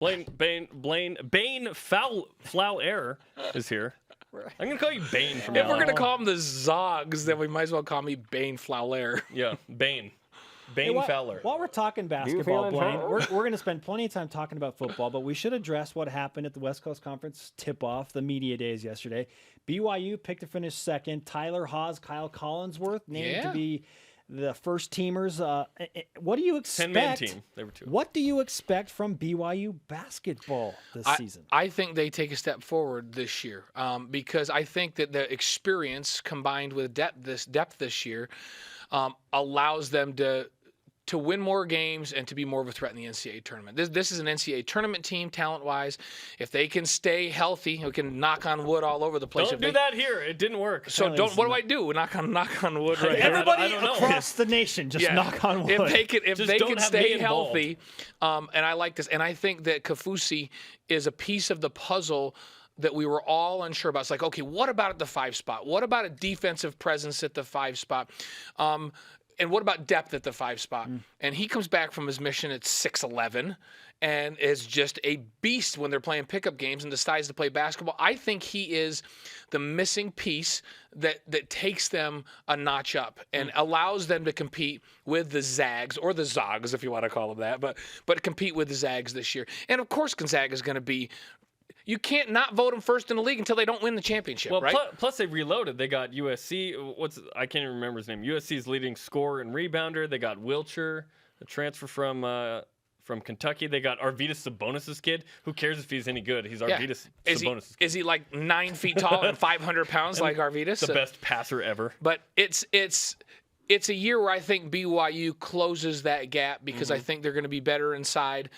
Blaine Fowler is here. I'm going to call you Bane from now If we're on. going to call him the Zogs, then we might as well call me Bane Fowler. Yeah, Bane. Fowler. While we're talking basketball, Blaine, we're going to spend plenty of time talking about football, but we should address what happened at the West Coast Conference tip-off, the media days yesterday. BYU picked to finish second. Tyler Haws, Kyle Collinsworth named to be the first teamers. What do you expect? 10-man team. They were two. What do you expect from BYU basketball this season? I think they take a step forward this year because I think that the experience combined with depth this year allows them to win more games and to be more of a threat in the NCAA tournament. This is an NCAA tournament team, talent-wise. If they can stay healthy, we can knock on wood all over the place. Don't do that here. It didn't work. So what do I do? Knock on wood right here. Everybody across the nation, just knock on wood. If they can stay healthy, and I like this, and I think that Kaufusi is a piece of the puzzle that we were all unsure about. It's like, okay, what about at the 5 spot? What about a defensive presence at the 5 spot? And what about depth at the 5 spot? And he comes back from his mission at 6'11", and is just a beast when they're playing pickup games and decides to play basketball. I think he is the missing piece that takes them a notch up and allows them to compete with the Zags, or the Zogs if you want to call them that, but compete with the Zags this year. And of course Gonzaga is going to be. You can't not vote them first in the league until they don't win the championship, right? Plus they reloaded. They got USC. I can't even remember his name. USC's leading scorer and rebounder. They got Wilcher, a transfer from Kentucky. They got Arvydas Sabonis' kid. Who cares if he's any good? He's Arvydas Sabonis' kid. Is he like 9 feet tall and 500 pounds like Arvydas? The best passer ever. But it's a year where I think BYU closes that gap because I think they're going to be better inside,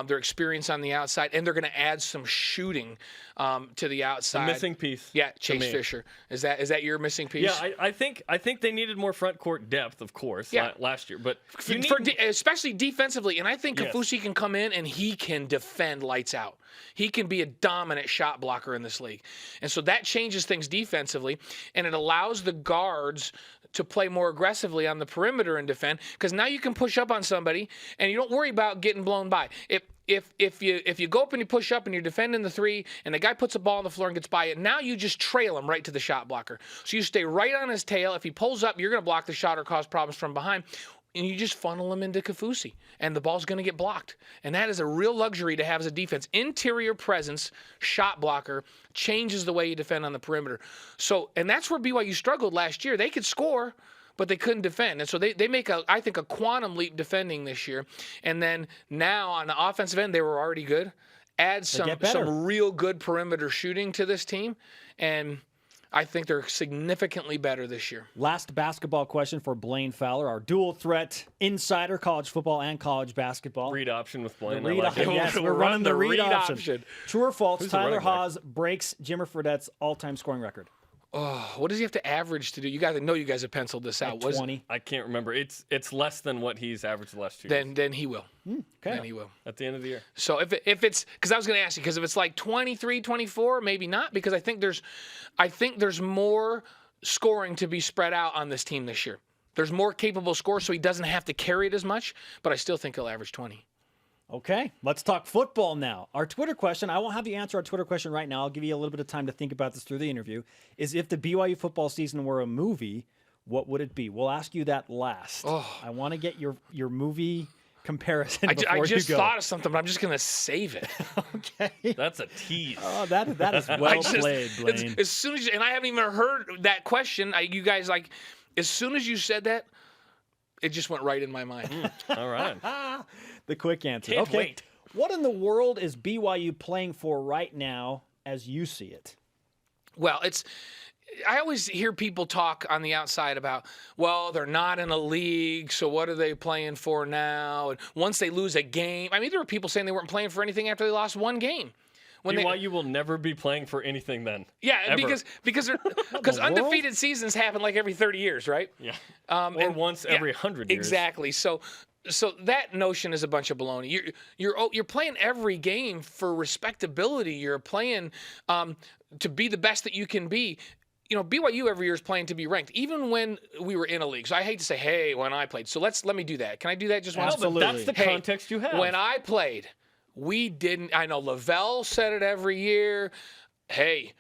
their experience on the outside, and they're going to add some shooting to the outside. The missing piece. Yeah, Chase Fisher. Is that your missing piece? Yeah, I think they needed more front court depth, of course, last year. But especially defensively, and I think Kaufusi can come in and he can defend lights out. He can be a dominant shot blocker in this league. And so that changes things defensively, and it allows the guards to play more aggressively on the perimeter and defend, because now you can push up on somebody and you don't worry about getting blown by. If you go up and you push up and you're defending the 3 and the guy puts a ball on the floor and gets by it, now you just trail him right to the shot blocker. So you stay right on his tail. If he pulls up, you're going to block the shot or cause problems from behind. And you just funnel him into Kaufusi, and the ball's going to get blocked. And that is a real luxury to have as a defense. Interior presence, shot blocker, changes the way you defend on the perimeter. So, and that's where BYU struggled last year. They could score, but they couldn't defend. And so they make, I think, a quantum leap defending this year. And then now on the offensive end, they were already good. Add some real good perimeter shooting to this team, and I think they're significantly better this year. Last basketball question for Blaine Fowler, our dual threat insider, college football and college basketball. Read option with Blaine. Yes, we're running the read option. True or false, Tyler Haws breaks Jimmer Fredette's all-time scoring record? Oh, what does he have to average to do? You guys have penciled this out. Like 20. I can't remember. It's less than what he's averaged the last 2 years. Then he will. Okay. Then he will. At the end of the year. So if it's, because I was going to ask you, because if it's like 23, 24, maybe not, because I think there's more scoring to be spread out on this team this year. There's more capable scorers, so he doesn't have to carry it as much, but I still think he'll average 20. Okay, let's talk football now. Our Twitter question, I won't have you answer our Twitter question right now. I'll give you a little bit of time to think about this through the interview, is if the BYU football season were a movie, what would it be? We'll ask you that last. I want to get your movie comparison before I just you go. thought of something, but I'm just going to save it. Okay. That's a tease. Oh, that is well played, Blaine. As soon as and I haven't even heard that question. You guys, like, as soon as you said that, it just went right in my mind. All right. The quick answer. Can't wait. What in the world is BYU playing for right now as you see it? Well, I always hear people talk on the outside about, well, they're not in a league, so what are they playing for now? And once they lose a game, I mean, there were people saying they weren't playing for anything after they lost one game. BYU will never be playing for anything then. Yeah, ever. because undefeated seasons happen like every 30 years, right? Yeah. Or once every 100 years. Exactly. So that notion is a bunch of baloney. You're playing every game for respectability. You're playing to be the best that you can be. You know, BYU every year is playing to be ranked, even when we were in a league. So I hate to say, hey, when I played. So let me do that. Can I do that just once? Absolutely. That's the context you have. When I played, we didn't. I know Lavelle said it every year. Hey,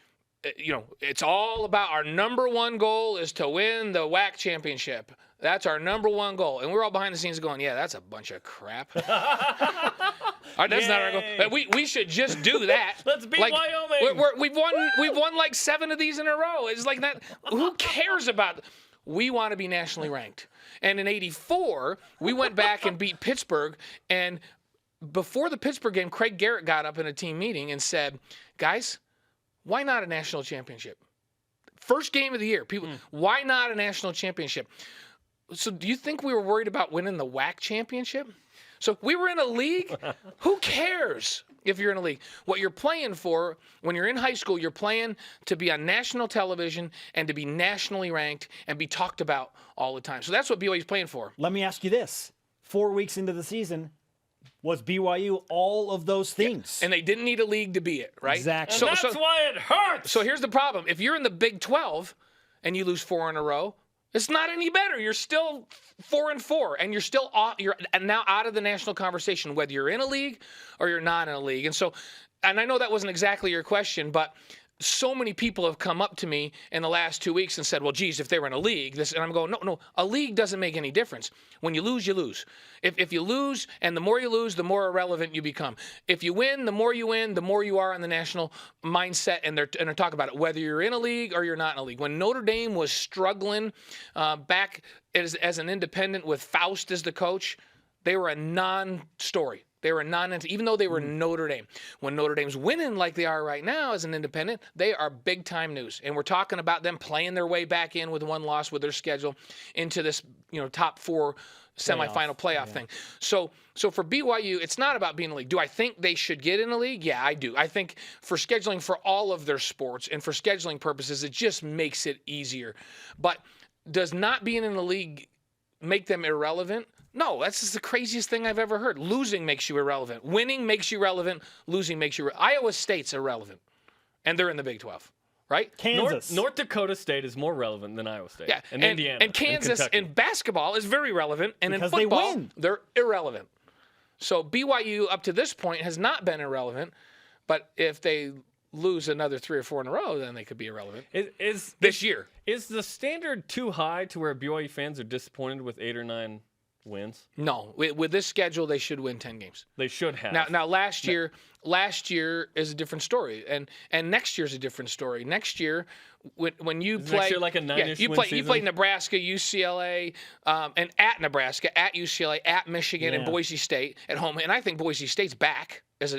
it's all about our number one goal is to win the WAC championship. That's our number one goal. And we're all behind the scenes going, yeah, that's a bunch of crap. That's not our goal. We should just do that. Let's beat Wyoming. We've won like 7 of these in a row. It's like that. Who cares about? We want to be nationally ranked. And in '84, we went back and beat Pittsburgh. And before the Pittsburgh game, Craig Garrett got up in a team meeting and said, guys, why not a national championship? First game of the year. People, why not a national championship? So do you think we were worried about winning the WAC championship? So we were in a league. Who cares if you're in a league? What you're playing for when you're in high school, you're playing to be on national television and to be nationally ranked and be talked about all the time. So that's what BYU's playing for. Let me ask you this. 4 weeks into the season, was BYU all of those things? Yeah. And they didn't need a league to be it, right? Exactly. And that's why it hurts. So here's the problem. If you're in the Big 12 and you lose 4 in a row, it's not any better. You're still 4-4, and you're still you're now out of the national conversation, whether you're in a league or you're not in a league. And so, and I know that wasn't exactly your question, but so many people have come up to me in the last 2 weeks and said, well, geez, if they were in a league, this, and I'm going, no, a league doesn't make any difference. When you lose, you lose. If you lose, and the more you lose, the more irrelevant you become. If you win, the more you win, the more you are in the national mindset, and they're talking about it, whether you're in a league or you're not in a league. When Notre Dame was struggling back as an independent with Faust as the coach, they were a non-story. They were even though they were Notre Dame. When Notre Dame's winning like they are right now as an independent, they are big-time news. And we're talking about them playing their way back in with 1 loss with their schedule into this, top 4 semifinal playoff thing. So for BYU, it's not about being in a league. Do I think they should get in a league? Yeah, I do. I think for scheduling for all of their sports and for scheduling purposes, it just makes it easier. But does not being in a league make them irrelevant? No, that's just the craziest thing I've ever heard. Losing makes you irrelevant. Winning makes you relevant. Losing makes you Iowa State's irrelevant, and they're in the Big 12, right? Kansas. North Dakota State is more relevant than Iowa State. Yeah, and Indiana. And Kansas and in basketball is very relevant, and because in football, they win. they're irrelevant. So BYU up to this point has not been irrelevant, but if they lose another 3 or 4 in a row, then they could be irrelevant. This year. Is the standard too high to where BYU fans are disappointed with 8 or 9 wins? No, with this schedule, they should win 10 games. They should have. Now last year is a different story, and next year's a different story. Next year, when you play, next year like a 9-ish you win play season? You play Nebraska, UCLA, and at Nebraska, at UCLA, at Michigan, and Boise State at home. And I think Boise State's back as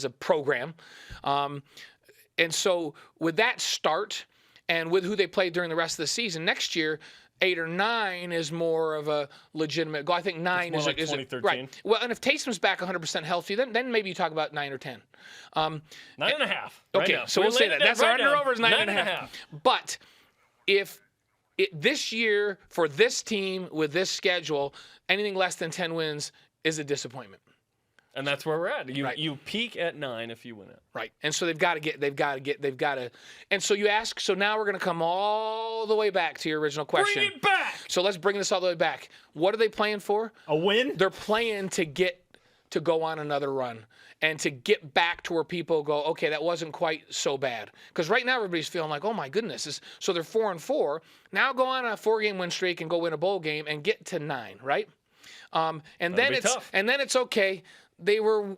a program. And so with that start, and with who they play during the rest of the season, next year, 8 or 9 is more of a legitimate goal. I think 9 is like 2013. Right. Well, and if Taysom's back 100% healthy, then maybe you talk about 9 or 10. 9.5. Okay, right so we'll say that. That's our under-over is 9.5. But if this year for this team with this schedule, anything less than 10 wins is a disappointment. And that's where we're at. Right. You peak at 9 if you win it. Right. And so they've got to. And so you ask, so now we're going to come all the way back to your original question. Bring it back. So let's bring this all the way back. What are they playing for? A win? They're playing to go on another run and to get back to where people go, okay, that wasn't quite so bad. Because right now everybody's feeling like, oh my goodness. So they're 4-4. Now go on a 4-game win streak and go win a bowl game and get to 9, right? And then it's okay. They were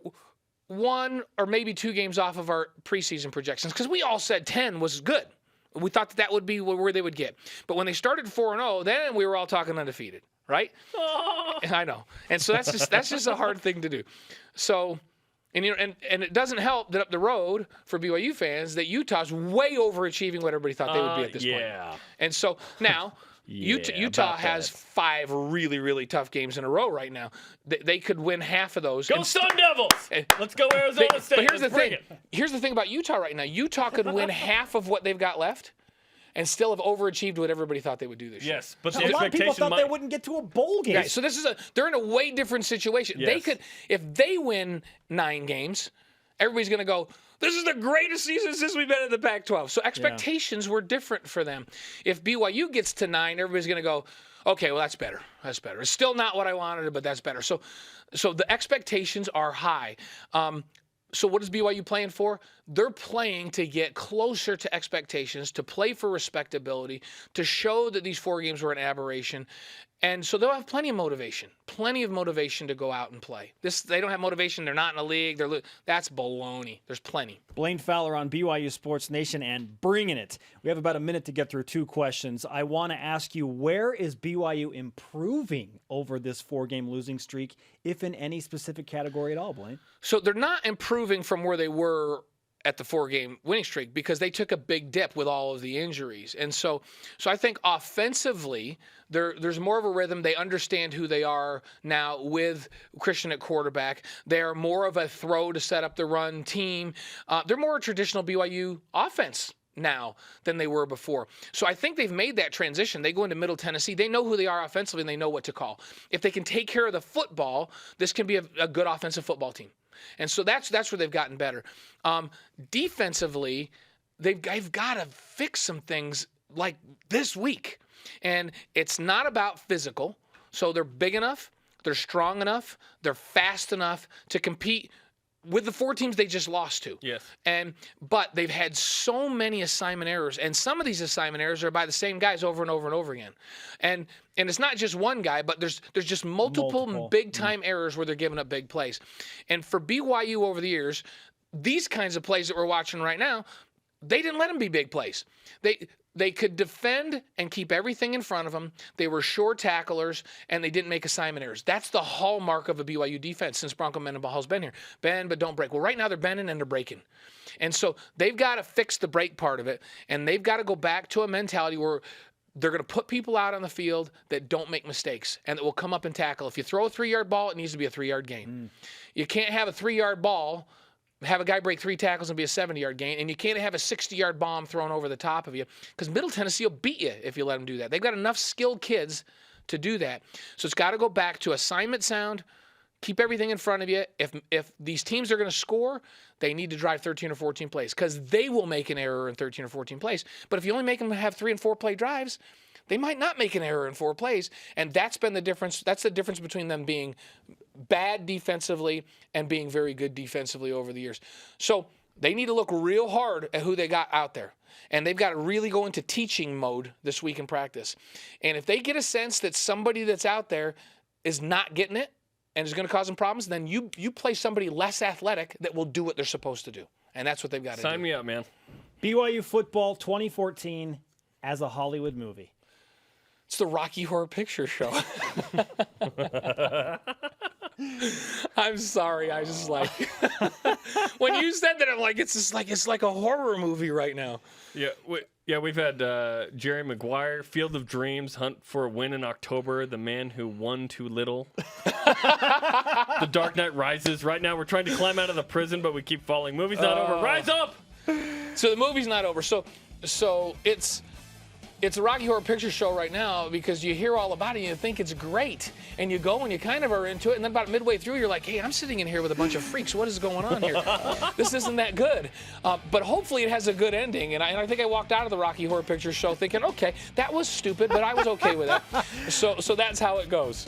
1 or maybe 2 games off of our preseason projections because we all said 10 was good. We thought that would be where they would get. But when they started 4-0, then we were all talking undefeated, right? Oh. I know. And so that's just a hard thing to do. So, and it doesn't help that up the road for BYU fans that Utah's way overachieving what everybody thought they would be at this point. And so now Utah has 5 really, really tough games in a row right now. They could win half of those. Go Sun Devils! Let's go Arizona State. But here's the thing. Here's the thing about Utah right now. Utah could win half of what they've got left and still have overachieved what everybody thought they would do this year. Yes, but a lot of people thought they wouldn't get to a bowl game. Right, so they're in a way different situation. Yes. They could, if they win 9 games, everybody's going to go, this is the greatest season since we've been in the Pac-12. So expectations were different for them. If BYU gets to 9, everybody's going to go, Okay, well, that's better. That's better. It's still not what I wanted, but that's better. So the expectations are high. So what is BYU playing for? They're playing to get closer to expectations, to play for respectability, to show that these 4 games were an aberration. And so they'll have plenty of motivation to go out and play. They don't have motivation. They're not in a league. That's baloney. There's plenty. Blaine Fowler on BYU Sports Nation and bringing it. We have about a minute to get through 2 questions. I want to ask you, where is BYU improving over this 4-game losing streak, if in any specific category at all, Blaine? So they're not improving from where they were at the 4-game winning streak because they took a big dip with all of the injuries. And so I think offensively, there's more of a rhythm. They understand who they are now with Christian at quarterback. They're more of a throw to set up the run team. They're more a traditional BYU offense now than they were before. So I think they've made that transition. They go into Middle Tennessee. They know who they are offensively, and they know what to call. If they can take care of the football, this can be a good offensive football team. And so that's where they've gotten better. Defensively, they've got to fix some things like this week. And it's not about physical. So they're big enough, they're strong enough, they're fast enough to compete with the 4 teams they just lost to. Yes. But they've had so many assignment errors, and some of these assignment errors are by the same guys over and over and over again. And it's not just one guy, but there's just multiple big-time errors where they're giving up big plays. And for BYU over the years, these kinds of plays that we're watching right now, they didn't let them be big plays. They could defend and keep everything in front of them. They were sure tacklers, and they didn't make assignment errors. That's the hallmark of a BYU defense since Bronco Mendenball's been here. Bend, but don't break. Well, right now they're bending and they're breaking. And so they've got to fix the break part of it, and they've got to go back to a mentality where they're going to put people out on the field that don't make mistakes and that will come up and tackle. If you throw a 3-yard ball, it needs to be a 3-yard gain. You can't have a 3-yard ball, have a guy break 3 tackles and be a 70-yard gain, and you can't have a 60-yard bomb thrown over the top of you because Middle Tennessee will beat you if you let them do that. They've got enough skilled kids to do that. So it's got to go back to assignment sound, keep everything in front of you. If these teams are going to score, they need to drive 13 or 14 plays because they will make an error in 13 or 14 plays. But if you only make them have 3 and 4 play drives, they might not make an error in 4 plays, and that's been the difference. That's the difference between them being bad defensively and being very good defensively over the years. So they need to look real hard at who they got out there, and they've got to really go into teaching mode this week in practice. And if they get a sense that somebody that's out there is not getting it and is going to cause them problems, then you play somebody less athletic that will do what they're supposed to do, and that's what they've got to do. Sign me up, man. BYU Football 2014 as a Hollywood movie. It's the Rocky Horror Picture Show. I'm sorry. I just like when you said that, I'm like, it's like a horror movie right now. Yeah, we've had Jerry Maguire, Field of Dreams, Hunt for a Win in October, The Man Who Won Too Little, The Dark Knight Rises. Right now, we're trying to climb out of the prison, but we keep falling. Movie's not over. Rise up! So the movie's not over. So it's a Rocky Horror Picture Show right now because you hear all about it and you think it's great. And you go and you kind of are into it. And then about midway through, you're like, hey, I'm sitting in here with a bunch of freaks. What is going on here? This isn't that good. But hopefully it has a good ending. And I think I walked out of the Rocky Horror Picture Show thinking, okay, that was stupid, but I was okay with it. So that's how it goes.